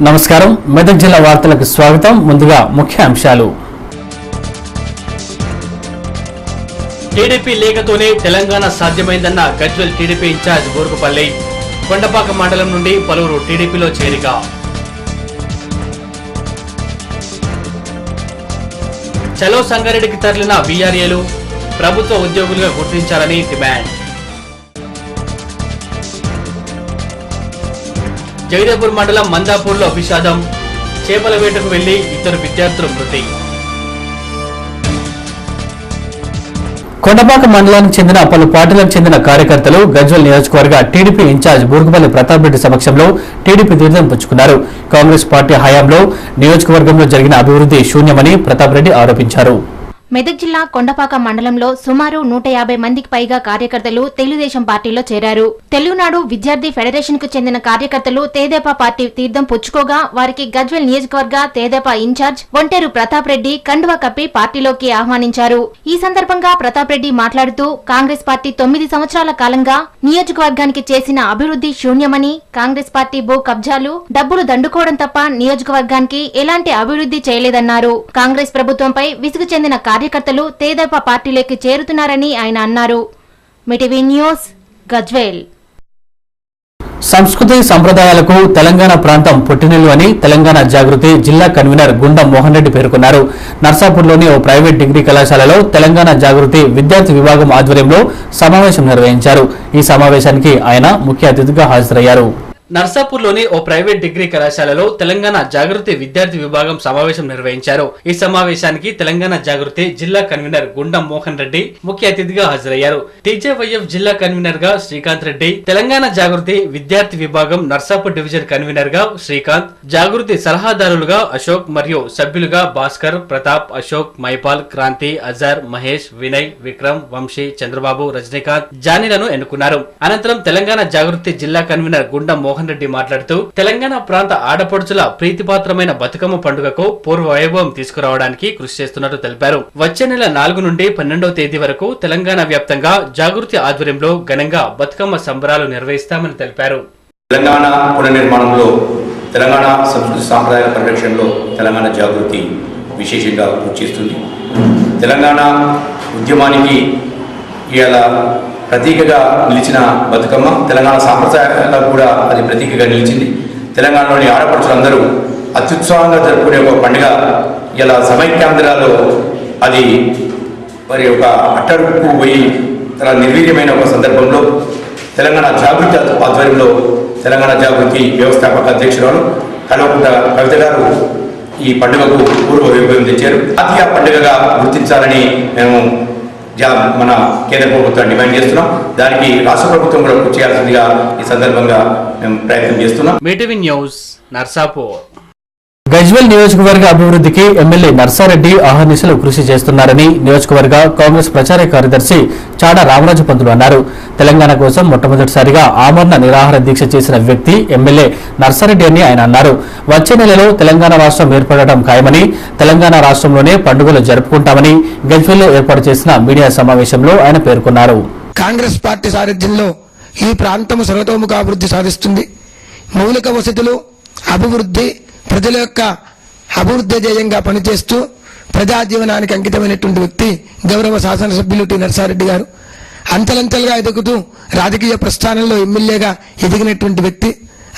నమస్కారం మెదక్ జిల్లా వార్తలకు స్వాగతం. ముందుగా ముఖ్యాంశాలు. టీడీపీ లేఖతోనే తెలంగాణ సాధ్యమైందన్న గజ్వేల్ టీడీపీ ఇన్ఛార్జ్ బూరుగుపల్లి. కొండపాక మండలం నుండి పలువురు టీడీపీలో చేరిక. చలో సంగారెడ్డికి తరలిన వీఆర్ఏలు ప్రభుత్వ ఉద్యోగులుగా గుర్తించాలని డిమాండ్. జగదేపూర్ మండలం మందాపూర్లో విషాదం. చేపల వేటకు వెళ్లి ఇద్దరు విద్యార్థులు మృతి. కొండపాక మండలానికి చెందిన పలు పార్టీలకు చెందిన కార్యకర్తలు గజ్వేల్ నియోజకవర్గ టీడీపీ ఇన్ఛార్జ్ బూరుగుపల్లి ప్రతాప్ రెడ్డి సమక్షంలో టీడీపీ తీర్థం పుచ్చుకున్నారు. కాంగ్రెస్ పార్టీ హయాంలో నియోజకవర్గంలో జరిగిన అభివృద్ధి శూన్యమని ప్రతాప్ రెడ్డి ఆరోపించారు. మెదక్ జిల్లా కొండపాక మండలంలో సుమారు 150 మందికి పైగా కార్యకర్తలు తెలుగుదేశం పార్టీలో చేరారు. తెలుగునాడు విద్యార్థి ఫెడరేషన్ కు చెందిన కార్యకర్తలు తెదేపా పార్టీ తీర్థం పుచ్చుకోగా వారికి గజ్వేల్ నియోజకవర్గ తెదేపా ఇన్ఛార్జ్ ఒంటేరు ప్రతాప్ రెడ్డి కండువా కప్పి పార్టీలోకి ఆహ్వానించారు. ఈ సందర్భంగా ప్రతాప్ రెడ్డి మాట్లాడుతూ కాంగ్రెస్ పార్టీ 9 సంవత్సరాల కాలంగా నియోజకవర్గానికి చేసిన అభివృద్ధి శూన్యమని, కాంగ్రెస్ పార్టీ భూ కబ్జాలు, డబ్బులు దండుకోవడం తప్ప నియోజకవర్గానికి ఎలాంటి అభివృద్ధి చేయలేదన్నారు. కాంగ్రెస్ ప్రభుత్వంపై విసుగు చెందిన కార్యకర్తలు తెదేపా పార్టీలోకి చేరుతున్నారని ఆయన అన్నారు. మిటివి న్యూస్, గజ్వేల్. సంస్కృతి సంప్రదాయాలకు తెలంగాణ ప్రాంతం పుట్టినిల్లు అని తెలంగాణ జాగృతి జిల్లా కన్వీనర్ గుండం మోహన్ రెడ్డి పేర్కొన్నారు. నర్సాపూర్లోని ఓ ప్రైవేట్ డిగ్రీ కళాశాలలో తెలంగాణ జాగృతి విద్యార్థి విభాగం ఆధ్వర్యంలో సమావేశం నిర్వహించారు. ఈ సమావేశానికి ఆయన ముఖ్య అతిథిగా హాజరయ్యారు. నర్సాపూర్లోని ఓ ప్రైవేట్ డిగ్రీ కళాశాలలో తెలంగాణ జాగృతి విద్యార్థి విభాగం సమావేశం నిర్వహించారు. ఈ సమావేశానికి తెలంగాణ జాగృతి జిల్లా కన్వీనర్ గుండం మోహన్ రెడ్డి ముఖ్య అతిథిగా హాజరయ్యారు. టీజేవైఎఫ్ జిల్లా కన్వీనర్ గా శ్రీకాంత్ రెడ్డి, తెలంగాణ జాగృతి విద్యార్థి విభాగం నర్సాపూర్ డివిజన్ కన్వీనర్ గా శ్రీకాంత్, జాగృతి సలహాదారులుగా అశోక్ మరియు సభ్యులుగా భాస్కర్, ప్రతాప్, అశోక్, మైపాల్, క్రాంతి, అజార్, మహేష్, వినయ్, విక్రమ్, వంశీ, చంద్రబాబు, రజనీకాంత్, జానీలను ఎన్నుకున్నారు. అనంతరం తెలంగాణ జాగృతి జిల్లా కన్వీనర్ గుండం మోహన్ రెడ్డి మాట్లాడుతూ తెలంగాణ ప్రాంత ఆడపడుచుల ప్రీతిపాత్రమైన బతుకమ్మ పండుగకు పూర్వ వైభవం తీసుకురావడానికి కృషి చేస్తున్నట్టు తెలిపారు. వచ్చే నెల 4 నుండి 12వ తేదీ వరకు తెలంగాణ వ్యాప్తంగా జాగృతి ఆధ్వర్యంలో ఘనంగా బతుకమ్మ సంబరాలు నిర్వహిస్తామని తెలిపారు. తెలంగాణ పునర్నిర్మాణంలో, తెలంగాణ సంస్కృతి సాంప్రదాయాల పరిరక్షణలో తెలంగాణ జాగృతి విశేషంగా కృషి చేస్తుంది. తెలంగాణ ఉద్యమానికి ఇవాళ ప్రతీకగా నిలిచిన బతుకమ్మ తెలంగాణ సాంప్రదాయాలకు కూడా అది ప్రతీకగా నిలిచింది. తెలంగాణలోని ఆడపడుచులందరూ అత్యుత్సాహంగా జరుపుకునే ఒక పండుగ ఇలా సమైక్యాంధ్రాలో అది మరి ఒక అట్టడుకు పోయి చాలా నిర్వీర్యమైన ఒక సందర్భంలో తెలంగాణ జాగృతి ఆధ్వర్యంలో తెలంగాణ జాగృతి వ్యవస్థాపక అధ్యక్షురాలు కల్వకుంట్ల కవిత గారు ఈ పండుగకు పూర్వ వైభవం తెచ్చారు. జాతీయ పండుగగా గుర్తించాలని మేము మన కేంద్ర ప్రభుత్వాన్ని డిమాండ్ చేస్తున్నాం. దానికి రాష్ట్ర ప్రభుత్వం కూడా కృషి చేయాల్సిందిగా ఈ సందర్భంగా మేము ప్రయత్నం చేస్తున్నాం. మిటివి న్యూస్, నర్సాపూర్. గజ్వేల్ నియోజకవర్గ అభివృద్ధికి ఎమ్మెల్యే నర్సారెడ్డి అహర్నిశలు కృషి చేస్తున్నారని నియోజకవర్గ కాంగ్రెస్ ప్రచార కార్యదర్శి చాడా రామరాజు పంతులు అన్నారు. తెలంగాణ కోసం మొట్టమొదటిసారిగా ఆమరణ నిరాహార దీక్ష చేసిన వ్యక్తి ఎమ్మెల్యే నర్సారెడ్డి అని ఆయన అన్నారు. వచ్చే నెలలో తెలంగాణ రాష్ట్రం ఏర్పడటం ఖాయమని, తెలంగాణ రాష్ట్రంలోనే పండుగలు జరుపుకుంటామని గజ్వేల్లో ఏర్పాటు చేసిన మీడియా సమావేశంలో ఆయన పేర్కొన్నారు. కాంగ్రెస్ పార్టీ సారథ్యంలో ఈ ప్రాంతం సర్వతోముఖ అభివృద్ధి సాధిస్తుంది. మౌలిక వసతులు, అభివృద్ధి, ప్రజల యొక్క అభివృద్ధి ధ్యేయంగా పనిచేస్తూ ప్రజా జీవనానికి అంకితమైనటువంటి వ్యక్తి గౌరవ శాసనసభ్యులు టి నర్సారెడ్డి గారు. అంచెలంచెలుగా ఎదుగుతూ రాజకీయ ప్రస్థానంలో ఎమ్మెల్యేగా ఎదిగినటువంటి వ్యక్తి.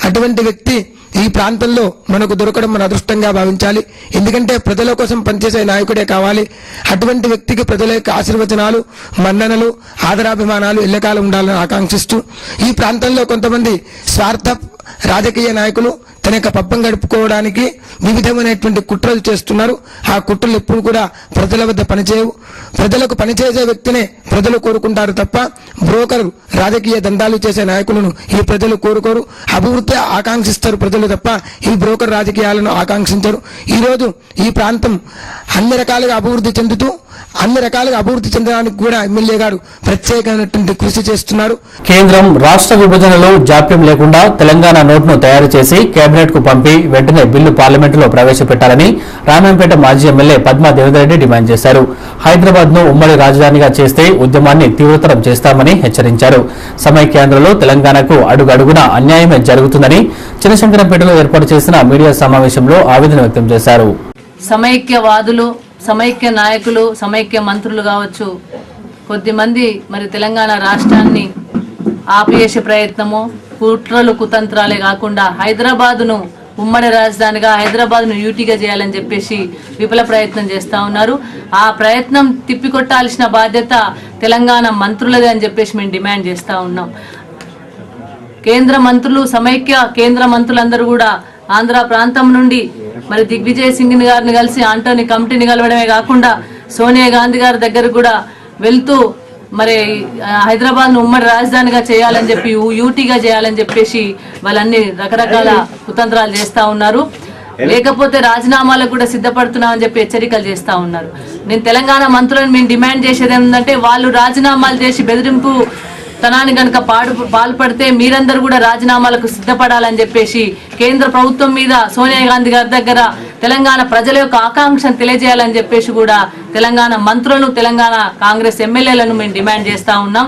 అటువంటి వ్యక్తి ఈ ప్రాంతంలో మనకు దొరకడం మన అదృష్టంగా భావించాలి. ఎందుకంటే ప్రజల కోసం పనిచేసే నాయకుడే కావాలి. అటువంటి వ్యక్తికి ప్రజల యొక్క ఆశీర్వచనాలు, మన్ననలు, ఆదరాభిమానాలు ఎల్లకాలం ఉండాలని ఆకాంక్షిస్తూ ఈ ప్రాంతంలో కొంతమంది స్వార్థ రాజకీయ నాయకులు తన యొక్క పబ్బం గడుపుకోవడానికి వివిధమైనటువంటి కుట్రలు చేస్తున్నారు. ఆ కుట్రలు ఎప్పుడు కూడా ప్రజల వద్ద పనిచేయవు. ప్రజలకు పనిచేసే వ్యక్తినే ప్రజలు కోరుకుంటారు తప్ప బ్రోకర్ రాజకీయ దందాలు చేసే నాయకులను ఈ ప్రజలు కోరుకోరు. అభివృద్ధి ఆకాంక్షిస్తారు ప్రజలు తప్ప ఈ బ్రోకర్ రాజకీయాలను ఆకాంక్షించరు. ఈరోజు ఈ ప్రాంతం అన్ని రకాలుగా అభివృద్ధి చెందుతూ అన్ని రకాలుగా అభివృద్ధి చెందడానికి కూడా ఎమ్మెల్యే గారు ప్రత్యేకమైనటువంటి కృషి చేస్తున్నారు. కేంద్రం రాష్ట్ర విభజనలో జాప్యం లేకుండా తెలంగాణ నోట్ను తయారు చేసి కేబినెట్ కు పంపి వెంటనే బిల్లు పార్లమెంటులో ప్రవేశపెట్టాలని రామంపేట మాజీ ఎమ్మెల్యే పద్మా దేవేందర్ రెడ్డి డిమాండ్ చేశారు. హైదరాబాద్ ను ఉమ్మడి రాజధానిగా చేస్తే ఉద్యమాన్ని తీవ్రతరం చేస్తామని హెచ్చరించారు. సమైక్యాంధ్రలో తెలంగాణకు అడుగడుగునా అన్యాయమే జరుగుతుందని, చినశంకరంపేటలో ఏర్పాటు చేసిన మీడియా సమావేశంలో ఆవేదన వ్యక్తం చేశారు. సమైక్యవాదులు, సమైక్య నాయకులు, సమైక్య మంత్రులు కావచ్చు, కొద్దిమంది మరి తెలంగాణ రాష్ట్రాన్ని ఆపేసే ప్రయత్నము, కుట్రలు కుతంత్రాలే కాకుండా హైదరాబాదును ఉమ్మడి రాజధానిగా, హైదరాబాద్ను యూటీగా చేయాలని చెప్పేసి విఫల ప్రయత్నం చేస్తూ ఉన్నారు. ఆ ప్రయత్నం తిప్పికొట్టాల్సిన బాధ్యత తెలంగాణ మంత్రులదే అని చెప్పేసి మేము డిమాండ్ చేస్తూ ఉన్నాం. కేంద్ర మంత్రులు, సమైక్య కేంద్ర మంత్రులందరూ కూడా ఆంధ్ర ప్రాంతం నుండి మరి దిగ్విజయ్ సింగ్ గారిని కలిసి ఆంటోనీ కమిటీని కలవడమే కాకుండా సోనియా గాంధీ గారి దగ్గర కూడా వెళ్తూ మరి హైదరాబాద్ను ఉమ్మడి రాజధానిగా చేయాలని చెప్పి, యూటీగా చేయాలని చెప్పేసి వాళ్ళన్ని రకరకాల కుతంత్రాలు చేస్తూ ఉన్నారు. లేకపోతే రాజీనామాలకు కూడా సిద్ధపడుతున్నామని చెప్పి హెచ్చరికలు చేస్తూ ఉన్నారు. నేను తెలంగాణ మంత్రులను మేము డిమాండ్ చేసేది ఏంటంటే, వాళ్ళు రాజీనామాలు చేసి బెదిరింపు తనాన్ని కనుక పాల్పడితే మీరందరూ కూడా రాజీనామాలకు సిద్ధపడాలని చెప్పేసి కేంద్ర ప్రభుత్వం మీద సోనియా గాంధీ గారి దగ్గర తెలంగాణ ప్రజల యొక్క ఆకాంక్షను తెలియజేయాలని చెప్పేసి కూడా తెలంగాణ మంత్రులను, తెలంగాణ కాంగ్రెస్ ఎమ్మెల్యేలను మేము డిమాండ్ చేస్తా ఉన్నాం.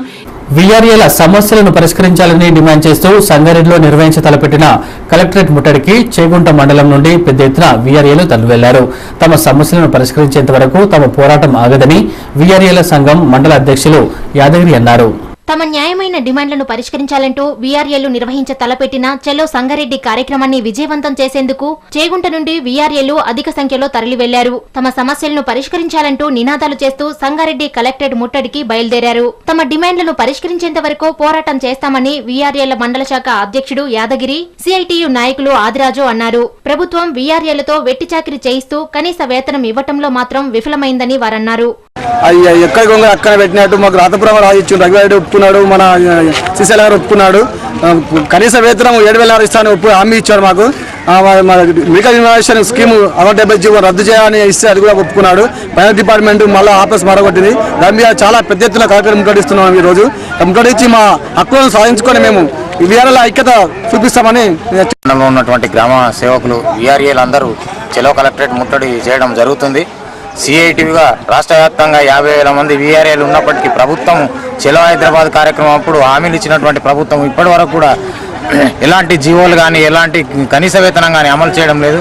వీఆర్ఏల సమస్యలను పరిష్కరించాలని డిమాండ్ చేస్తూ సంగారెడ్డిలో నిర్వహించ తలపెట్టిన కలెక్టరేట్ ముట్టడికి చేగుంట మండలం నుండి పెద్ద ఎత్తున వీఆర్ఏలు తరలివెళ్లారు. తమ సమస్యలను పరిష్కరించేంత వరకు తమ పోరాటం ఆగదని వీఆర్ఏల సంఘం మండల అధ్యక్షులు యాదగిరి అన్నారు. తమ న్యాయమైన డిమాండ్లను పరిష్కరించాలంటూ వీఆర్ఏలు నిర్వహించ తలపెట్టిన చెలో సంగారెడ్డి కార్యక్రమాన్ని విజయవంతం చేసేందుకు చేగుంట నుండి వీఆర్ఏలు అధిక సంఖ్యలో తరలి వెళ్లారు. తమ సమస్యలను పరిష్కరించాలంటూ నినాదాలు చేస్తూ సంగారెడ్డి కలెక్టరేట్ ముట్టడికి బయలుదేరారు. తమ డిమాండ్లను పరిష్కరించేంత వరకు పోరాటం చేస్తామని వీఆర్ఏల మండల శాఖ అధ్యక్షుడు యాదగిరి, సిఐటియు నాయకులు ఆదిరాజు అన్నారు. ప్రభుత్వం వీఆర్ఏలతో వెట్టి చాకిరీ చేయిస్తూ కనీస వేతనం ఇవ్వటంలో మాత్రం విఫలమైందని వారన్నారు. ఎక్కడ అక్కడ పెట్టినట్టు మాకు రాతపురం రాజిచ్చు, రఘువారెడ్డి ఒప్పుకున్నాడు, మన శ్రీశైలం గారు ఒప్పుకున్నాడు. కనీస వేతనం 7,000 ఇస్తాను హామీ ఇచ్చాడు మాకు. మెడికల్ ఇన్వెస్టిగేషన్ స్కీమ్ 170 రద్దు చేయాలని ఇస్తే అది కూడా ఒప్పుకున్నాడు. ఫైనాన్స్ డిపార్ట్మెంట్ మళ్ళీ ఆఫీస్ మరగొట్టింది. దాని మీద చాలా పెద్ద ఎత్తున కార్యక్రమం ముట్టడిస్తున్నాం. ఈ రోజు ముట్టడించి మా హక్కులను సాధించుకొని మేము వీఆర్ఏల ఐక్యత చూపిస్తామని ఉన్నటువంటి గ్రామ సేవకులు వీఆర్ఏలు అందరూ చెలో కలెక్టరేట్ ముట్టడి చేయడం జరుగుతుంది. సిఐటివిగా రాష్ట్ర వ్యాప్తంగా 50,000 మంది వీఆర్ఏలు ఉన్నప్పటికీ ప్రభుత్వం చెలో హైదరాబాద్ కార్యక్రమం అప్పుడు హామీలు ఇచ్చినటువంటి ప్రభుత్వం ఇప్పటి వరకు కూడా ఎలాంటి జీవోలు కానీ ఎలాంటి కనీస వేతనం కానీ అమలు చేయడం లేదు.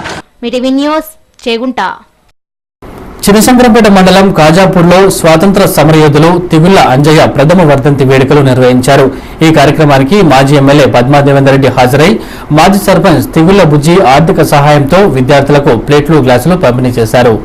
చినశంకరంపేట మండలం కాజాపూర్లో స్వాతంత్ర సమరయోధులు తిగుళ్ల అంజయ్య ప్రథమ వర్ధంతి వేడుకలు నిర్వహించారు. ఈ కార్యక్రమానికి మాజీ ఎమ్మెల్యే పద్మా దేవేందర్ రెడ్డి హాజరై మాజీ సర్పంచ్ తిగుళ్ల బుజ్జి ఆర్థిక సహాయంతో విద్యార్థులకు ప్లేట్లు, గ్లాసులు పంపిణీ చేశారు.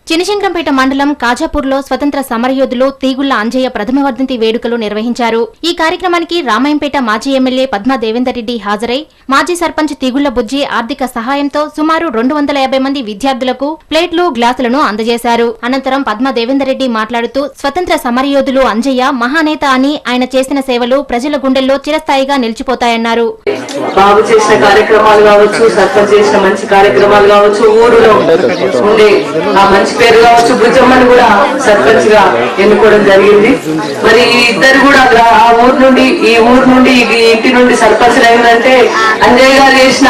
చినశంకరంపేట మండలం కాజాపూర్లో స్వతంత్ర సమరయోధులు తీగుళ్ల అంజయ్య ప్రథమ వర్ధంతి వేడుకలు నిర్వహించారు. ఈ కార్యక్రమానికి రామాయంపేట మాజీ ఎమ్మెల్యే పద్మా దేవేందర్ రెడ్డి హాజరై మాజీ సర్పంచ్ తీగుళ్ల బుజ్జి ఆర్థిక సహాయంతో సుమారు 250 మంది విద్యార్థులకు ప్లేట్లు, గ్లాసులను అందజేశారు. అనంతరం పద్మా దేవేందర్ రెడ్డి మాట్లాడుతూ స్వతంత్ర సమరయోధులు అంజయ్య మహానేత అని, ఆయన చేసిన సేవలు ప్రజల గుండెల్లో చిరస్థాయిగా నిలిచిపోతాయన్నారు. బాబు చేసిన కార్యక్రమాలు కావచ్చు, సర్పంచ్ చేసిన మంచి కార్యక్రమాలు కావచ్చు, ఊరిలో ఉండే ఆ మంచి పేరు కావచ్చు, బుజ్జమ్మని కూడా సర్పంచ్ గా ఎన్నుకోవడం జరిగింది. మరి ఈ ఇద్దరు కూడా ఆ ఊరు నుండి ఈ ఇంటి నుండి సర్పంచ్ అయిందంటే అంజయ్ గారు చేసిన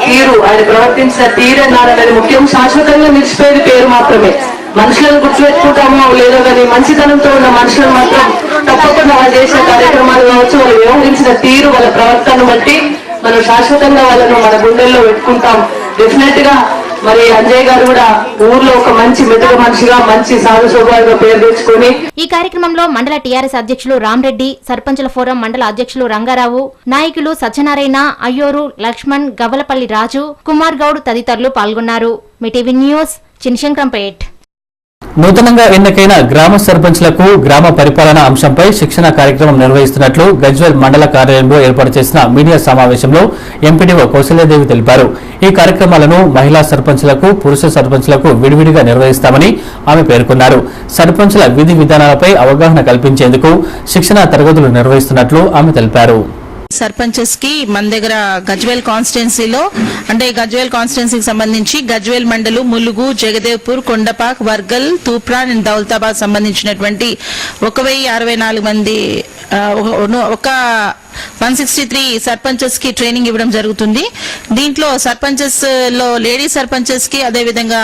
తీరు, ఆయన ప్రవర్తించిన తీరన్నారనేది ముఖ్యం. శాశ్వతంగా నిలిచిపోయేది పేరు మాత్రమే. మనుషులను గుర్తుపెట్టుకుంటామో లేదో కానీ మంచితనంతో ఉన్న మనుషులను మాత్రం తప్పకుండా వాళ్ళు చేసిన కార్యక్రమాలు కావచ్చు, వాళ్ళు వ్యవహరించిన తీరు, వాళ్ళ ప్రవర్తనను బట్టి మనం శాశ్వతంగా వాళ్ళను మన గుండెల్లో పెట్టుకుంటాం. డెఫినెట్ గా మరి అంజయ్ గారు కూడా ఊర్లో ఒక మంచి మెతుకు మనిషిగా, మంచి సాధు స్వభావంగా పేరు తెచ్చుకొని. ఈ కార్యక్రమంలో మండల టీఆర్ఎస్ అధ్యక్షులు రామరెడ్డి, సర్పంచుల ఫోరం మండల అధ్యక్షులు రంగారావు, నాయకులు సత్యనారాయణ, అయ్యూరు లక్ష్మణ్, గవ్వలపల్లి రాజు, కుమార్ గౌడ్ తదితరులు పాల్గొన్నారు. మీటీవీ న్యూస్, చినశంకరంపేట్. నూతనంగా ఎన్నికైన గ్రామ సర్పంచ్లకు గ్రామ పరిపాలన అంశంపై శిక్షణ కార్యక్రమం నిర్వహిస్తున్నట్లు గజ్వేల్ మండల కార్యాలయంలో ఏర్పాటు చేసిన మీడియా సమావేశంలో ఎంపీడీఓ కౌశల్యాదేవి తెలిపారు. ఈ కార్యక్రమాలను మహిళా సర్పంచ్లకు, పురుష సర్పంచ్లకు విడివిడిగా నిర్వహిస్తామని ఆమె పేర్కొన్నారు. సర్పంచ్ల విధి విధానాలపై అవగాహన కల్పించేందుకు శిక్షణ తరగతులు నిర్వహిస్తున్నట్లు ఆమె తెలిపారు. సర్పంచెస్ కి మన దగ్గర గజ్వేల్ కాన్స్టిట్యున్సీలో అంటే గజ్వేల్ కాన్స్టిట్యున్సీకి సంబంధించి గజ్వేల్ మండలు, ములుగు, జగదేవ్పూర్, కొండపాక్, వర్గల్, తూప్రాన్ అండ్ దౌలతాబాద్ సంబంధించినటువంటి 1064 మంది ఒక 163 సర్పంచెస్ కి ట్రైనింగ్ ఇవ్వడం జరుగుతుంది. దీంట్లో సర్పంచెస్ లో లేడీ సర్పంచెస్ కి అదే విధంగా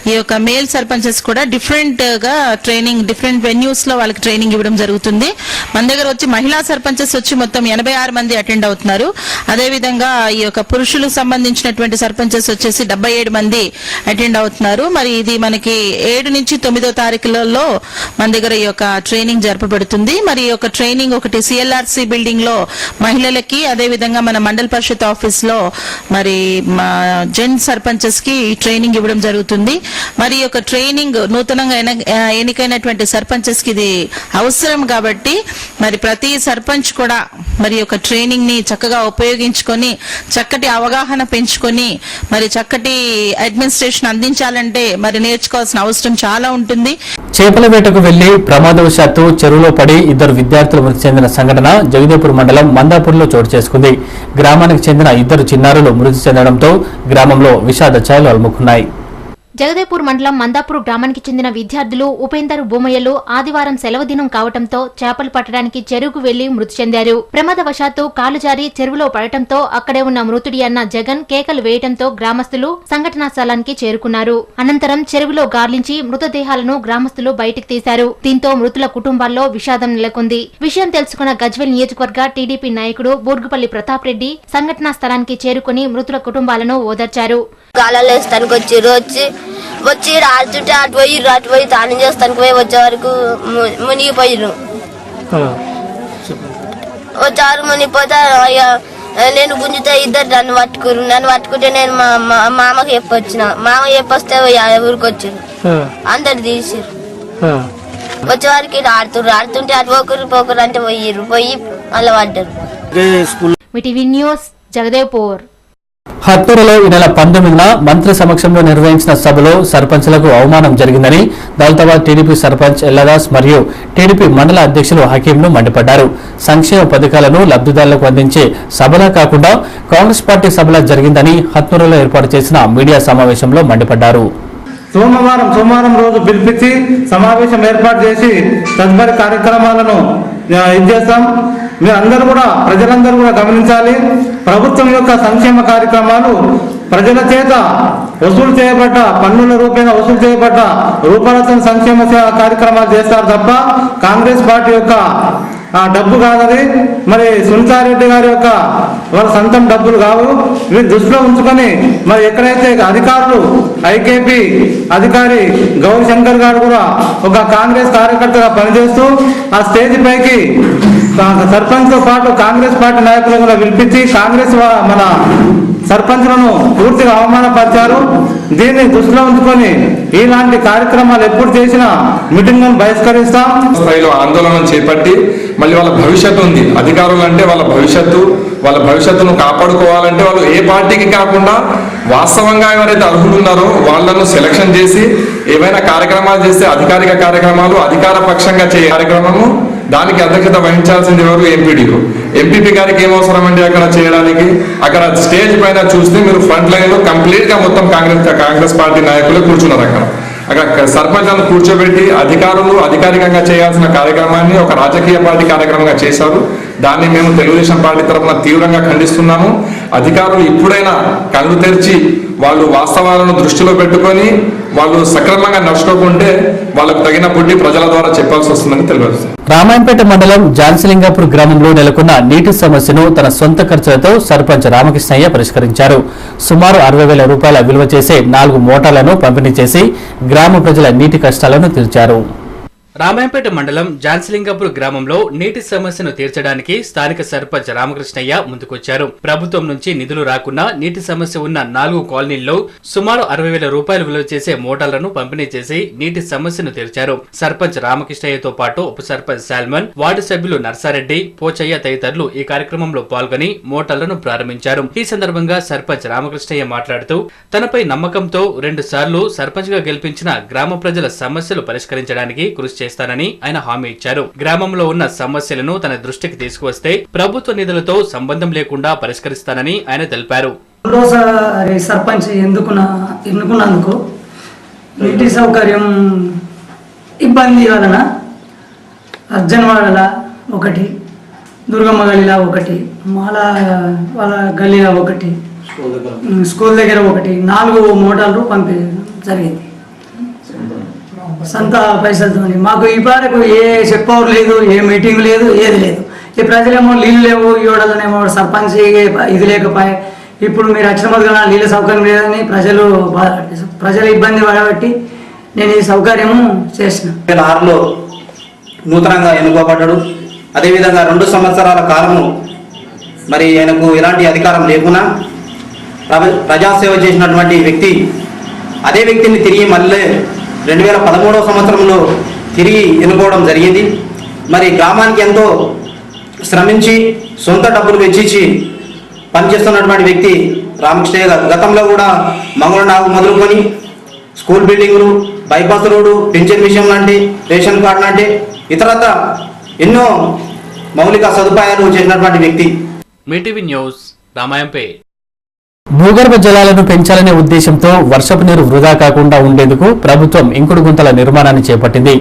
ఈ యొక్క మేల్ సర్పంచెస్ కూడా డిఫరెంట్ గా ట్రైనింగ్ డిఫరెంట్ వెన్యూస్ లో వాళ్ళకి ట్రైనింగ్ ఇవ్వడం జరుగుతుంది. మన దగ్గర వచ్చి మహిళా సర్పంచెస్ వచ్చి మొత్తం 86 మంది అటెండ్ అవుతున్నారు. అదే విధంగా ఈ యొక్క పురుషులకు సంబంధించినటువంటి సర్పంచెస్ వచ్చేసి 77 మంది అటెండ్ అవుతున్నారు. మరి ఇది మనకి 7 నుంచి 9వ తారీఖులలో మన దగ్గర ఈ యొక్క ట్రైనింగ్ జరపబడుతుంది. మరి ఈ యొక్క ట్రైనింగ్ ఒకటి సిఎల్ఆర్సి బిల్డింగ్ లో మహిళలకి, అదే విధంగా మన మండల పరిషత్ ఆఫీస్ లో మరి జెంట్ సర్పంచెస్ కి ట్రైనింగ్ ఇవ్వడం జరుగుతుంది. మరి ఈ యొక్క ట్రైనింగ్ నూతనంగా ఎన్నికైనటువంటి సర్పంచెస్ కి ఇది అవసరం కాబట్టి మరి ప్రతి సర్పంచ్ కూడా మరి యొక్క ట్రైనింగ్ ని చక్కగా ఉపయోగించుకొని చక్కటి అవగాహన పెంచుకొని మరి చక్కటి అడ్మినిస్ట్రేషన్ అందించాలంటే మరి నేర్చుకోవాల్సిన అవసరం చాలా ఉంటుంది. చేపల వేటకు వెళ్లి ప్రమాదవశాత్తు చెరువులో పడి 2 విద్యార్థులు మృతి చెందిన సంఘటన జగదేపూర్ మండలం మందాపూర్లో చోటు చేసుకుంది. గ్రామానికి చెందిన 2 చిన్నారులు మృతి చెందడంతో గ్రామంలో విషాద ఛాయలు అలుముకున్నాయి. జగదేపూర్ మండలం మందాపూర్ గ్రామానికి చెందిన విద్యార్థులు ఉపేందర్ భూమయ్యలు ఆదివారం సెలవు దినం కావడంతో చేపలు పట్టడానికి చెరువుకు వెళ్లి మృతి చెందారు. ప్రమాదవశాత్తు కాలు జారి చెరువులో పడటంతో అక్కడే ఉన్న మృతుడి అన్న జగన్ కేకలు వేయడంతో గ్రామస్తులు సంఘటనా స్థలానికి చేరుకున్నారు. అనంతరం చెరువులో గార్లించి మృతదేహాలను గ్రామస్తులు బయటికి తీశారు. దీంతో మృతుల కుటుంబాల్లో విషాదం నెలకొంది. విషయం తెలుసుకున్న గజ్వేల్ నియోజకవర్గ టీడీపీ నాయకుడు బూర్గుపల్లి ప్రతాప్ రెడ్డి సంఘటనా స్థలానికి చేరుకుని మృతుల కుటుంబాలను ఓదార్చారు. వచ్చి ఆడుతుంటే అటు పోయి తాను చేస్తానికి పోయి వచ్చే వరకు మునిగిపోయారు. వచ్చారు మునిగిపోతే నేను గుంజుతే 2 నన్ను పట్టుకుంటే నేను మా మామకి చెప్పొచ్చిన. మామ చెప్పొస్తే ఊరికి వచ్చారు, అందరు తీసారు. వచ్చేవారికి ఆడుతుంటే అటు పోకరు అంటే పోయి అలా పడ్డారు. న్యూస్ జగదేవ్పూర్. హత్తూరులో ఈ నెల 19న మంత్రి సమక్షంలో నిర్వహించిన సభలో సర్పంచ్లకు అవమానం జరిగిందని దౌలతాబాద్ టీడీపీ సర్పంచ్ ఎల్లదాస్ మరియు టీడీపీ మండల అధ్యక్షులు హకీంలు మండిపడ్డారు. సంక్షేమ పథకాలను లబ్ధిదారులకు అందించే సభలా కాకుండా కాంగ్రెస్ పార్టీ సభలా జరిగిందని హత్తూరులో ఏర్పాటు చేసిన మీడియా సమావేశంలో మండిపడ్డారు. సోమవారం రోజు పిలిపించి సమావేశం ఏర్పాటు చేసి తదుపరి కార్యక్రమాలను చేస్తాం. మీరు అందరూ కూడా ప్రజలందరూ కూడా గమనించాలి. ప్రభుత్వం యొక్క సంక్షేమ కార్యక్రమాలు ప్రజల చేత వసూలు చేయబడ్డ పన్నుల రూపేణా వసూలు చేయబడ్డ రూపరత్న సంక్షేమ కార్యక్రమాలు చేస్తారు తప్ప కాంగ్రెస్ పార్టీ యొక్క డబ్బు కాదది. మరి సునీతారెడ్డి గారి యొక్క వాళ్ళ సొంతం డబ్బులు కావు. వీరు దృష్టిలో ఉంచుకొని మరి ఎక్కడైతే అధికారులు ఐకేపీ అధికారి గౌరీ శంకర్ గారు కూడా ఒక కాంగ్రెస్ కార్యకర్తగా పనిచేస్తూ ఆ స్టేజ్ పైకి సర్పంచ్ తో పాటు కాంగ్రెస్ పార్టీ నాయకులను కూడా పిలిపించి కాంగ్రెస్ మన సర్పంచ్లను పూర్తిగా అవమానపరిచారు. దీన్ని దృష్టిలో ఉంచుకొని ఇలాంటి కార్యక్రమాలు ఎప్పుడు చేసినా మీటింగ్లను బహిష్కరిస్తాం. స్థాయిలో ఆందోళన చేపట్టి మళ్ళీ వాళ్ళ భవిష్యత్తు ఉంది. అధికారులు అంటే వాళ్ళ భవిష్యత్తును కాపాడుకోవాలంటే వాళ్ళు ఏ పార్టీకి కాకుండా వాస్తవంగా ఎవరైతే అర్హులు ఉన్నారో వాళ్ళను సెలక్షన్ చేసి ఏవైనా కార్యక్రమాలు చేస్తే అధికారిక కార్యక్రమాలు అధికార పక్షంగా చేయ కార్యక్రమము దానికి అధ్యక్షత వహించాల్సింది ఎవరు? ఎంపీడీలు. ఎంపీపీ గారికి ఏం అవసరం అండి అక్కడ చేయడానికి? అక్కడ స్టేజ్ పైన చూస్తే మీరు ఫ్రంట్ లైన్ లో కంప్లీట్ గా మొత్తం కాంగ్రెస్ పార్టీ నాయకులు కూర్చున్నారు. అక్కడ సర్పంచ్లను కూర్చోబెట్టి అధికారులు అధికారికంగా చేయాల్సిన కార్యక్రమాన్ని ఒక రాజకీయ పార్టీ కార్యక్రమంగా చేశారు. దాన్ని మేము తెలుగుదేశం పార్టీ తరఫున తీవ్రంగా ఖండిస్తున్నాము. అధికారులు ఇప్పుడైనా కళ్ళు తెరిచి వాళ్ళు వాస్తవాలను దృష్టిలో పెట్టుకొని వాళ్ళు సక్రమంగా నడుచుకోకుంటే వాళ్ళకు తగిన బుద్ధి ప్రజల ద్వారా చెప్పాల్సి వస్తుందని తెలియదు. రామాయంపేట మండలం జాన్సిలింగాపూర్ గ్రామంలో నెలకొన్న నీటి సమస్యను తన సొంత ఖర్చులతో సర్పంచ్ రామకృష్ణయ్య పరిష్కరించారు. సుమారు 60,000 రూపాయల విలువ చేసే 4 మోటార్లను పంపిణీ చేసి గ్రామ ప్రజల నీటి కష్టాలను తీర్చారు. రామాయంపేట మండలం జాన్సిలింగపూర్ గ్రామంలో నీటి సమస్యను తీర్చడానికి స్థానిక సర్పంచ్ రామకృష్ణయ్య ముందుకొచ్చారు. ప్రభుత్వం నుంచి నిధులు రాకున్నా నీటి సమస్య ఉన్న 4 కాలనీల్లో సుమారు 60,000 రూపాయలు విలువ చేసే మోటార్లను పంపిణీ చేసి నీటి సమస్యను తీర్చారు. సర్పంచ్ రామకృష్ణయ్యతో పాటు ఉప సర్పంచ్ సాల్మన్, వార్డు సభ్యులు నర్సారెడ్డి, పోచయ్య తదితరులు ఈ కార్యక్రమంలో పాల్గొని మోటార్లను ప్రారంభించారు. ఈ సందర్భంగా సర్పంచ్ రామకృష్ణయ్య మాట్లాడుతూ తనపై నమ్మకంతో 2 సార్లు సర్పంచ్ గా గెలిపించిన గ్రామ ప్రజల సమస్యలు పరిష్కరించడానికి కృషి చేస్తానని ఆయన హామీ ఇచ్చారు. గ్రామంలో ఉన్న సమస్యలను తన దృష్టికి తీసుకువస్తే ప్రభుత్వ నిధులతో సంబంధం లేకుండా పరిష్కరిస్తానని ఆయన తెలిపారు. సర్పంచ్ ఎన్నుకున్నందుకు నీటి సౌకర్యం ఇబ్బంది వలన అర్జన్వాడల ఒకటి, దుర్గమ్మ గల్లీలో ఒకటి, వాళ్ళ గల్లీలో ఒకటి, స్కూల్ దగ్గర ఒకటి, 4 మోటార్లు పంపించడం జరిగింది సొంత పైసలతో. మాకు ఈ పారకు ఏ చెప్పవరు లేదు, ఏ మీటింగ్ లేదు, ఏది లేదు. ఈ ప్రజలేమో నీళ్ళు లేవు, ఈడలనేమో సర్పంచ్ ఇది లేకపోయా. ఇప్పుడు మీరు వచ్చిన మొదలుగా నీళ్ళ సౌకర్యం లేదని ప్రజలు ఇబ్బంది పడబట్టి నేను ఈ సౌకర్యము చేసిన. 2006లో నూతనంగా ఎన్నుకోబడ్డాడు. అదేవిధంగా 2 సంవత్సరాల కాలము మరి ఆయనకు ఎలాంటి అధికారం లేకున్నా ప్రజాసేవ చేసినటువంటి వ్యక్తి అదే వ్యక్తిని తిరిగి మళ్ళీ 2013వ సంవత్సరంలో తిరిగి ఎన్నుకోవడం జరిగింది. మరి గ్రామానికి ఎంతో శ్రమించి సొంత డబ్బులు వెచ్చించి పనిచేస్తున్నటువంటి వ్యక్తి రామకృష్ణయ్య గారు. గతంలో కూడా మంగళనాగు మొదలుకొని స్కూల్ బిల్డింగులు, బైపాస్ రోడ్డు, పింఛన్ విషయం లాంటి, రేషన్ కార్డు లాంటి ఇతరత ఎన్నో మౌలిక సదుపాయాలు చేసినటువంటి వ్యక్తి. మీటీవీ న్యూస్ రామాయంపేట్. భూగర్భ జలాలను పెంచాలనే ఉద్దేశంతో వర్షపు నీరు వృధా కాకుండా ఉండేందుకు ప్రభుత్వం ఇంకుడు గుంతల నిర్మాణాన్ని చేపట్టింది.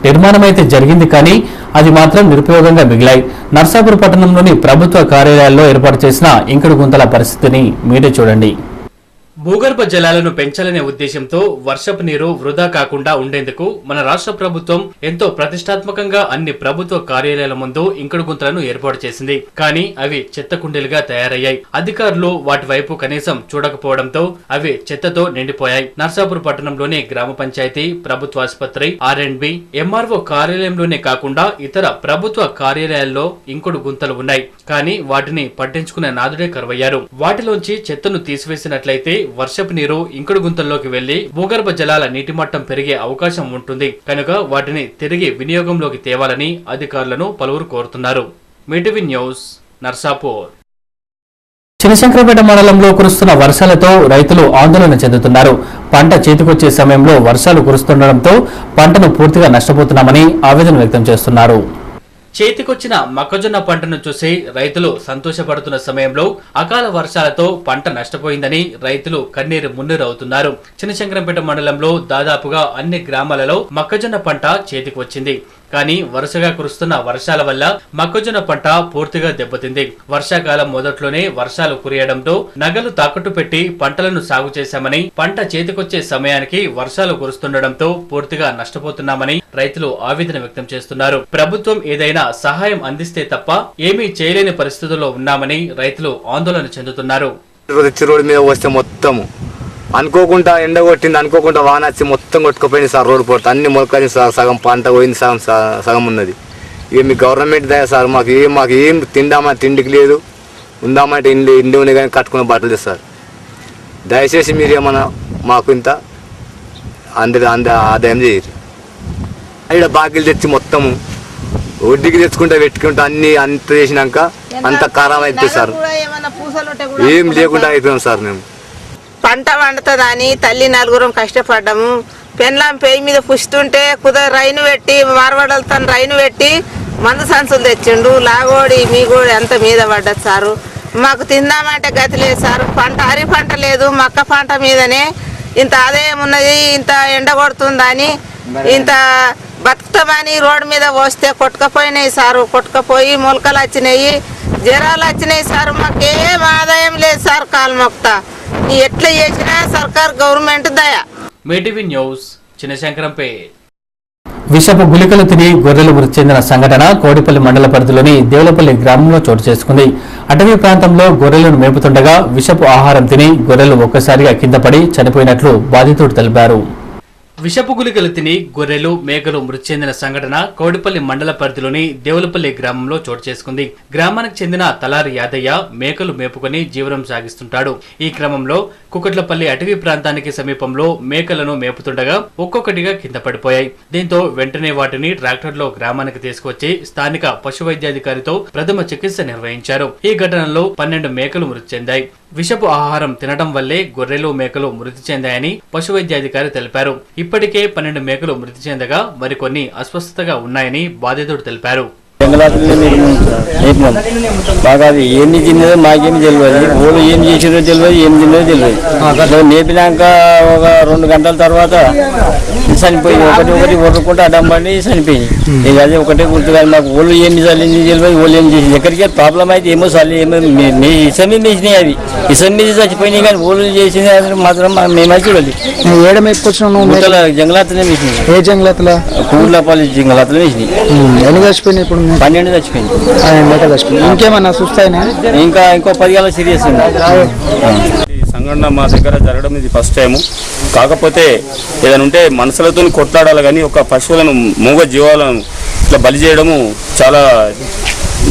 నిర్మాణమైతే జరిగింది, కానీ అది మాత్రం నిరుపయోగంగా మిగిలాయి. నర్సాపూర్ పట్టణంలోని ప్రభుత్వ కార్యాలయాల్లో ఏర్పాటు చేసిన ఇంకుడు గుంతల పరిస్థితిని మీరే చూడండి. భూగర్భ జలాలను పెంచాలనే ఉద్దేశంతో వర్షపు నీరు వృధా కాకుండా ఉండేందుకు మన రాష్ట్ర ప్రభుత్వం ఎంతో ప్రతిష్టాత్మకంగా అన్ని ప్రభుత్వ కార్యాలయాల ముందు ఇంకుడు గుంతలను ఏర్పాటు చేసింది. కానీ అవి చెత్త కుండీలుగా తయారయ్యాయి. అధికారులు వాటి వైపు కనీసం చూడకపోవడంతో అవి చెత్తతో నిండిపోయాయి. నర్సాపూర్ పట్టణంలోని గ్రామ పంచాయతీ, ప్రభుత్వ ఆసుపత్రి, R&B, MRO కార్యాలయంలోనే కాకుండా ఇతర ప్రభుత్వ కార్యాలయాల్లో ఇంకుడు గుంతలు ఉన్నాయి. కానీ వాటిని పట్టించుకునే నాదుడే కరువయ్యారు. వాటిలోంచి చెత్తను తీసివేసినట్లయితే వర్షపు నీరు ఇంకుడు గుంతల్లోకి వెళ్లి భూగర్భ జలాల నీటి మట్టం పెరిగే అవకాశం ఉంటుంది. కనుక వాటిని తిరిగి వినియోగంలోకి తేవాలని అధికారులను పలువురు కోరుతున్నారు. మీటీవీ న్యూస్ నర్సాపూర్. చినశంకరపేట మండలంలో కురుస్తున్న వర్షాలతో రైతులు ఆందోళన చెందుతున్నారు. పంట చేతికొచ్చే సమయంలో వర్షాలు కురుస్తుండటంతో పంటను పూర్తిగా నష్టపోతున్నామని ఆవేదన వ్యక్తం చేస్తున్నారు. చేతికొచ్చిన మొక్కజొన్న పంటను చూసి రైతులు సంతోషపడుతున్న సమయంలో అకాల వర్షాలతో పంట నష్టపోయిందని రైతులు కన్నీరు మున్నీరవుతున్నారు. చినశంకరంపేట మండలంలో దాదాపుగా అన్ని గ్రామాలలో మొక్కజొన్న పంట చేతికి వచ్చింది. కానీ వరుసగా కురుస్తున్న వర్షాల వల్ల మొక్కజొన్న పంట పూర్తిగా దెబ్బతింది. వర్షాకాలం మొదట్లోనే వర్షాలు కురియడంతో నగలు తాకట్టు పెట్టి పంటలను సాగు చేశామని, పంట చేతికొచ్చే సమయానికి వర్షాలు కురుస్తుండటంతో పూర్తిగా నష్టపోతున్నామని రైతులు ఆవేదన వ్యక్తం చేస్తున్నారు. ప్రభుత్వం ఏదైనా సహాయం అందిస్తే తప్ప ఏమీ చేయలేని పరిస్థితుల్లో ఉన్నామని రైతులు ఆందోళన చెందుతున్నారు. రోడ్డు మీద వస్తే మొత్తం అనుకోకుండా ఎండ కొట్టింది, అనుకోకుండా వాన వచ్చి మొత్తం కొట్టుకుపోయింది సార్. రోడ్డు పోతే అన్ని మొలకని సగం పంట పోయింది, సగం ఉన్నది. ఇక మీ గవర్నమెంట్ దయ సార్. మాకు ఏం తిందామా తిండికి లేదు, ఉందామంటే ఇండి ఉన్నాయి కానీ కట్టుకున్న బట్టలు లేదు సార్. దయచేసి మీరు ఏమన్నా మాకు ఇంత ఆదాయం చేయరు. ఇక్కడ బాకీలు తెచ్చి మొత్తము వడ్డీకి తెచ్చుకుంటా పెట్టుకుంటా అంత చేసినాక అంత కారం అవుతుంది సార్. ఏం లేకుండా అయిపోయాం సార్. మేము పంట వండుతుందని తల్లి నలుగురం కష్టపడ్డాము. పెన్లాం పేయి మీద పుస్తుంటే రైను పెట్టి మార్వడలతో రైను పెట్టి మందు సంచులు తెచ్చిండు. లాగోడి మీగోడి అంత మీద పడ్డది సారు. మాకు తిందామంటే గతి లేదు సార్. పంట అరి పంట లేదు, మక్క పంట మీదనే ఇంత ఆదాయం ఉన్నది. ఇంత ఎండ కొడుతుందని ఇంత బతుకుతామని రోడ్డు మీద వస్తే కొట్టుకపోయినాయి సారు. కొట్టుకపోయి మొలకలు వచ్చినాయి, జ్వరాలు వచ్చినాయి సార్. మాకేం ఆదాయం లేదు సార్. కాలు మొక్తా ఎట్లా చేసినా సర్కార్ గవర్నమెంట్ దయ. మీటీవీ న్యూస్ చినశంకరంపేట్. విషపు గుళికలు తిని గొర్రెలు మృతి చెందిన సంఘటన కోడిపల్లి మండల పరిధిలోని దేవులపల్లి గ్రామంలో చోటు చేసుకుంది. అటవీ ప్రాంతంలో గొర్రెలను మేపుతుండగా విషపు ఆహారం తిని గొర్రెలు ఒక్కసారిగా కింద పడి చనిపోయినట్లు బాధితుడు తెలిపారు. విషపు గుళికలు తిని గొర్రెలు, మేకలు మృతి చెందిన సంఘటన కోడిపల్లి మండల పరిధిలోని దేవులపల్లి గ్రామంలో చోటు చేసుకుంది. గ్రామానికి చెందిన తలారి యాదయ్య మేకలు మేపుకొని జీవనం సాగిస్తుంటాడు. ఈ క్రమంలో కుకట్లపల్లి అటవీ ప్రాంతానికి సమీపంలో మేకలను మేపుతుండగా ఒక్కొక్కటిగా కింద పడిపోయాయి. దీంతో వెంటనే వాటిని ట్రాక్టర్లో గ్రామానికి తీసుకొచ్చి స్థానిక పశు వైద్యాధికారితో ప్రథమ చికిత్స నిర్వహించారు. ఈ ఘటనలో 12 మేకలు మృతి చెందాయి. విషపు ఆహారం తినడం వల్లే గొర్రెలు, మేకలు మృతి చెందాయని పశు వైద్యాధికారి తెలిపారు. ఇప్పటికే 12 మేకలు మృతి చెందగా మరికొన్ని అస్వస్థతగా ఉన్నాయని బాధితుడు తెలిపారు. జంగలాతులనే నేర్పినాం బాగా. అది ఏమి తిన్నదో మాకేమి తెలియదు, వాళ్ళు ఏం చేసినో తెలియదు, ఏం తిన్నదో తెలియదు. నేర్పినాక ఒక 2 గంటల తర్వాత చనిపోయింది. ఒకటి ఒర్రుకుంటే అడ్డం పడి చనిపోయింది. ఇక అదే ఒకటే గుర్తు కానీ మాకు వాళ్ళు ఏమి చల్లింది తెలియదు, వాళ్ళు ఏం చేసింది. ఎక్కడికే ప్రాబ్లం అయితే ఏమో చల్లి ఏమో ఇసమి వేసినాయి, అవి ఇసమి మీద చచ్చిపోయినాయి. కానీ వాళ్ళు చేసింది మాత్రం మేమే చూడాలి. ఏడం ఎప్పుకొచ్చినా జంగలాతలే వేసినాయి. ఏ జంగలాతల? కూర్లపల్లి జంగలాతలే వేసినాయి. ఎన్ని చచ్చిపోయినాయి ఇప్పుడు? 12 చచ్చిపోయింది. ఇంకేమన్నా చూస్తాయినా? ఇంకో 10 సీరియస్ ఉంది. సంఘటన మా దగ్గర జరగడం ఇది ఫస్ట్ టైము. కాకపోతే ఏదైనా ఉంటే మనసులతో కొట్లాడాలి, కానీ ఒక పశువులను మూగ జీవాలను ఇట్లా బలి చేయడము చాలా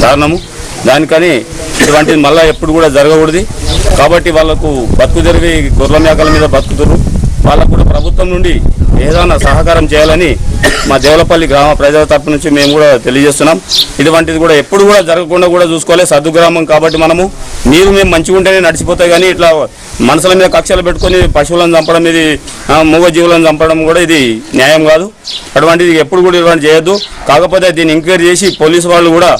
దారుణము. దానికని ఇటువంటిది మళ్ళీ ఎప్పుడు కూడా జరగకూడదు. కాబట్టి వాళ్ళకు బతుకు జరిగి గొర్రెల మేకల మీద బతుకుతురు. వాళ్ళకు కూడా ప్రభుత్వం నుండి ఏదైనా సహకారం చేయాలని మా దేవులపల్లి గ్రామ ప్రజల తరపు నుంచి మేము కూడా తెలియజేస్తున్నాం. ఇటువంటిది కూడా ఎప్పుడు కూడా జరగకుండా కూడా చూసుకోవాలి. సద్దు గ్రామం కాబట్టి మేము మంచిగా ఉంటేనే నడిచిపోతాయి, కానీ ఇట్లా మనసుల మీద కక్షలు పెట్టుకొని పశువులను చంపడం, ఇది మూగ జీవులను చంపడం కూడా ఇది న్యాయం కాదు. అటువంటిది ఎప్పుడు కూడా ఇటువంటి చేయొద్దు. కాకపోతే దీన్ని ఎంక్వైరీ చేసి పోలీసు వాళ్ళు కూడా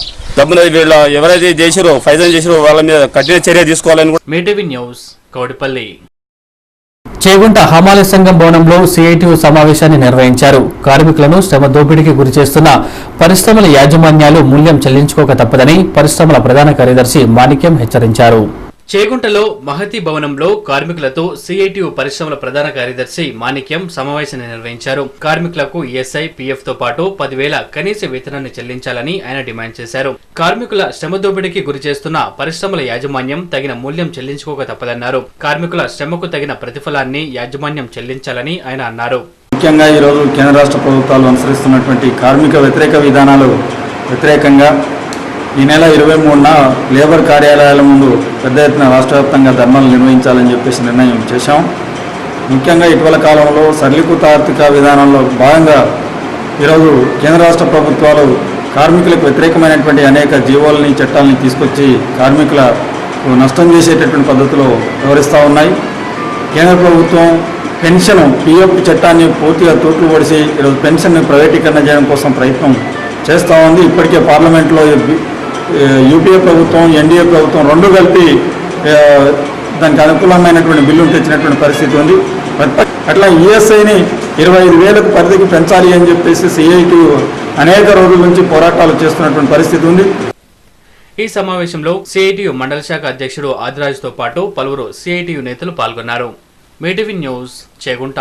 వీళ్ళ ఎవరైతే చేసిరో ఫైజన్ చేసిరో వాళ్ళ మీద కఠిన చర్య తీసుకోవాలని. మీటీవీ న్యూస్ కౌడిపల్లి. చేగుంట హమాలి సంఘం భవనంలో సిఐటియు సమావేశాన్ని నిర్వహించారు. కార్మికులను శ్రమ దోపిడీకి గురి చేస్తున్న పరిశ్రమల యాజమాన్యాలు మూల్యం చెల్లించుకోక తప్పదని పరిశ్రమల ప్రధాన కార్యదర్శి మాణిక్యం హెచ్చరించారు. చేగుంటలో మహతి భవనంలో కార్మికులతో సిఐటియు పరిశ్రమల ప్రధాన కార్యదర్శి మాణిక్యం సమావేశాన్ని నిర్వహించారు. కార్మికులకు ఈఎస్ఐ, పీఎఫ్ తో పాటు 10,000 కనీస వేతనాన్ని చెల్లించాలని ఆయన డిమాండ్ చేశారు. కార్మికుల శ్రమ దోపిడీకి గురి చేస్తున్న పరిశ్రమల యాజమాన్యం తగిన మూల్యం చెల్లించుకోక తప్పదన్నారు. కార్మికుల శ్రమకు తగిన ప్రతిఫలాన్ని యాజమాన్యం చెల్లించాలని ఆయన అన్నారు. ముఖ్యంగా ఈరోజు కేంద్ర రాష్ట్ర ప్రభుత్వాలు అనుసరిస్తున్నటువంటి కార్మిక వ్యతిరేక విధానాలు వ్యతిరేకంగా ఈ నెల 23న లేబర్ కార్యాలయాల ముందు పెద్ద ఎత్తున రాష్ట్ర వ్యాప్తంగా ధర్నాలు నిర్వహించాలని చెప్పేసి నిర్ణయం చేశాం. ముఖ్యంగా ఇటీవల కాలంలో సరళీకృత ఆర్థిక విధానంలో భాగంగా ఈరోజు కేంద్ర రాష్ట్ర ప్రభుత్వాలు కార్మికులకు వ్యతిరేకమైనటువంటి అనేక జీవోలని, చట్టాలని తీసుకొచ్చి కార్మికులకు నష్టం చేసేటటువంటి పద్ధతిలో వ్యవహరిస్తూ ఉన్నాయి. కేంద్ర ప్రభుత్వం పెన్షన్ పీఎఫ్ చట్టాన్ని పూర్తిగా తూట్లు పొడిచి ఈరోజు పెన్షన్ని ప్రైవేటీకరణ చేయడం కోసం ప్రయత్నం చేస్తూ ఉంది. ఇప్పటికే పార్లమెంట్లో యూపీఏ ప్రభుత్వం, ఎన్డీఏ ప్రభుత్వం రెండు కలిపి దానికి అనుకూలమైనటువంటి బిల్లును తెచ్చినటువంటి పరిస్థితి ఉంది. అట్లా ఈఎస్ఐని 25,000 పరిధికి పెంచాలి అని చెప్పేసి సిఐటి అనేక రోజుల నుంచి పోరాటాలు చేస్తున్నటువంటి పరిస్థితి ఉంది. ఈ సమావేశంలో సిఐటియు మండల శాఖ అధ్యక్షుడు ఆదిరాజుతో పాటు పలువురు సిఐటియు నేతలు పాల్గొన్నారు. మీటీవీ న్యూస్ చేగుంట.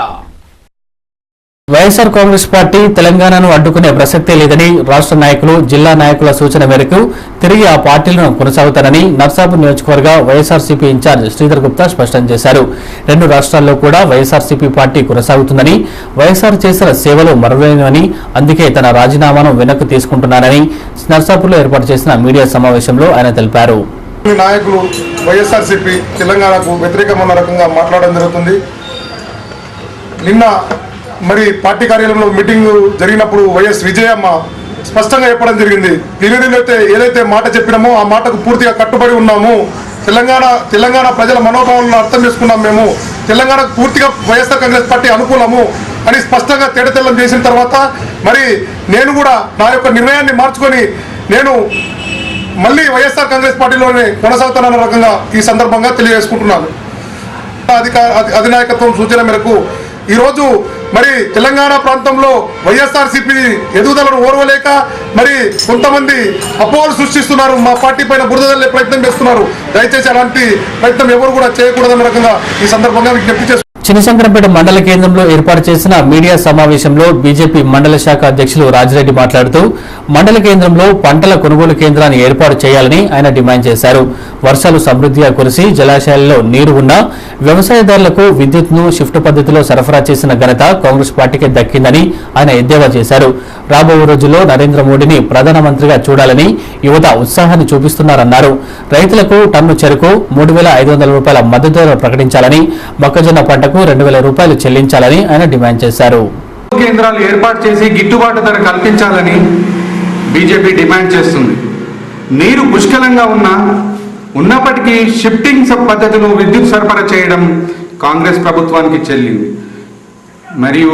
వైఎస్ఆర్ కాంగ్రెస్ పార్టీ తెలంగాణను అడ్డుకునే ప్రసక్తే లేదని రాష్ట్ర నాయకులు, జిల్లా నాయకుల సూచన మేరకు తిరిగి ఆ పార్టీలను కొనసాగుతారని నర్సాపూర్ నియోజకవర్గ వైఎస్ఆర్సీపీ ఇన్ఛార్జ్ శ్రీధర్ గుప్తా స్పష్టం చేశారు. 2 రాష్ట్రాల్లో కూడా వైఎస్ఆర్సీపీ పార్టీ కొనసాగుతుందని, వైఎస్ఆర్ చేసిన సేవలు మరవలేనివని, అందుకే తన రాజీనామాను వెనక్కు తీసుకుంటున్నారని నర్సాపూర్లో ఏర్పాటు చేసిన మీడియా సమావేశంలో ఆయన తెలిపారు. నాయకులు వైఎస్ఆర్సీపీ తెలంగాణకు వ్యతిరేకమైన రకంగా మాట్లాడడం జరుగుతుంది. నిన్న మరి పార్టీ కార్యాలయంలో మీటింగ్ జరిగినప్పుడు వైఎస్ విజయమ్మ స్పష్టంగా చెప్పడం జరిగింది. ఏదైతే మాట చెప్పినామో ఆ మాటకు పూర్తిగా కట్టుబడి ఉన్నాము. తెలంగాణ ప్రజల మనోభావాలను అర్థం చేసుకున్నాం. మేము తెలంగాణకు పూర్తిగా వైఎస్ఆర్ కాంగ్రెస్ పార్టీ అనుకూలము అని స్పష్టంగా తేటతెల్లం చేసిన తర్వాత మరి నేను కూడా నా యొక్క నిర్ణయాన్ని మార్చుకొని నేను మళ్ళీ వైఎస్ఆర్ కాంగ్రెస్ పార్టీలోనే కొనసాగుతానన్న రకంగా ఈ సందర్భంగా తెలియజేసుకుంటున్నాను. అధినాయకత్వం సూచన మేరకు ఈరోజు మరి తెలంగాణ ప్రాంతంలో వైఎస్ఆర్సీపీ ఎదుగుదలను ఓర్వలేక మరి కొంతమంది అపోహలు సృష్టిస్తున్నారు. మా పార్టీ పైన బురద జల్లే ప్రయత్నం చేస్తున్నారు. దయచేసి అలాంటి ప్రయత్నం ఎవరు కూడా చేయకూడదన్న రకంగా ఈ సందర్భంగా విజ్ఞప్తి చేస్తున్నారు. చినశంకరంపేట మండల కేంద్రంలో ఏర్పాటు చేసిన మీడియా సమావేశంలో బీజేపీ మండల శాఖ అధ్యక్షులు రాజిరెడ్డి మాట్లాడుతూ మండల కేంద్రంలో పంటల కొనుగోలు కేంద్రాన్ని ఏర్పాటు చేయాలని ఆయన డిమాండ్ చేశారు. వర్షాలు సమృద్ధిగా కురిసి జలాశయాల్లో నీరు ఉన్నా వ్యవసాయదారులకు విద్యుత్ను షిఫ్ట్ పద్ధతిలో సరఫరా చేసిన ఘనత కాంగ్రెస్ పార్టీకి దక్కిందని ఆయన ఎద్దేవా చేశారు. రాబోయే రోజుల్లో నరేంద్ర మోడీని ప్రధానమంత్రిగా చూడాలని యువత ఉత్సాహాన్ని చూపిస్తున్నారన్నారు. రైతులకు టన్ను చెరకు 3,500 రూపాయల మద్దతు ధర ప్రకటించాలని, మొక్కజొన్న పంటకు 2,000 రూపాయలు చెల్లించాలని ఆయన డిమాండ్ చేశారు. కేంద్రాలు ఏర్పాటు చేసి గిట్టుబాటు ధర కల్పించాలని బీజేపీ డిమాండ్ చేస్తుంది. నీరు పుష్కలంగా ఉన్నప్పటికీ షిఫ్టింగ్ పద్ధతిలో విద్యుత్ సరఫరా చేయడం కాంగ్రెస్ ప్రభుత్వానికి చెల్లింది. మరియు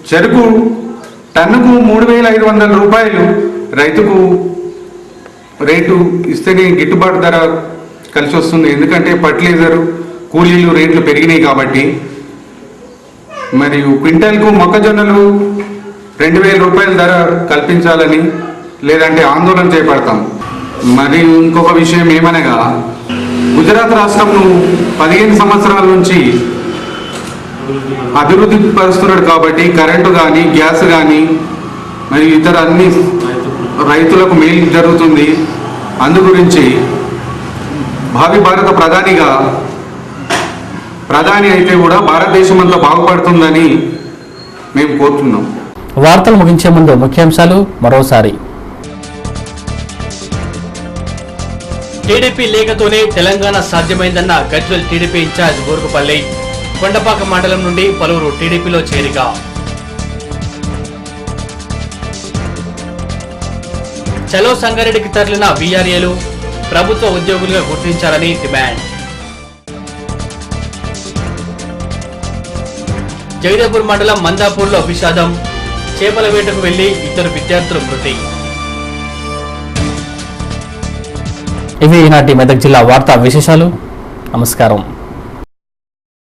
చెరుకు టన్నుకు 3,500 రూపాయలు రైతుకు రేటు ఇస్తేనే గిట్టుబాటు ధర కలిసి వస్తుంది. ఎందుకంటే ఫర్టిలైజరు కూలీలు రేట్లు పెరిగినాయి కాబట్టి. మరియు క్వింటాల్కు మొక్కజొన్నలు 2000 రూపాయల ధర కల్పించాలని లేదంటే ఆందోళన చేపడతాం. మరియు ఇంకొక విషయం ఏమనగా గుజరాత్ రాష్ట్రంను 15 సంవత్సరాల నుంచి అభివృద్ధి పరుస్తున్నాడు కాబట్టి కరెంటు కానీ గ్యాస్ కానీ మరియు ఇతర అన్ని రైతులకు మేలు జరుగుతుంది. అందు గురించి భావి భారత ప్రధాని అయితే కూడా భారతదేశం అంతా బాగుపడుతుందని మేము కోరుతున్నాం. వార్తలు ముగించే ముందు ముఖ్యాంశాలు మరోసారి. టీడీపీ లేఖతోనే తెలంగాణ సాధ్యమైందన్న గజ్వెల్ టీడీపీ ఇన్ఛార్జ్ గోరుకుపల్లి. కొండపాక మండలం నుండి పలువురు టీడీపీలో చేరిక. చలో సంగారెడ్డికి తరలిన వీఆర్ఏలు ప్రభుత్వ ఉద్యోగులుగా గుర్తించాలని డిమాండ్. జగదేపూర్ మండలం మందాపూర్లో విషాదం. చేపల వేటకు వెళ్లి 2 విద్యార్థులు మృతి. ఇవి ఈనాటి మెదక్ జిల్లా వార్తా విశేషాలు. నమస్కారం.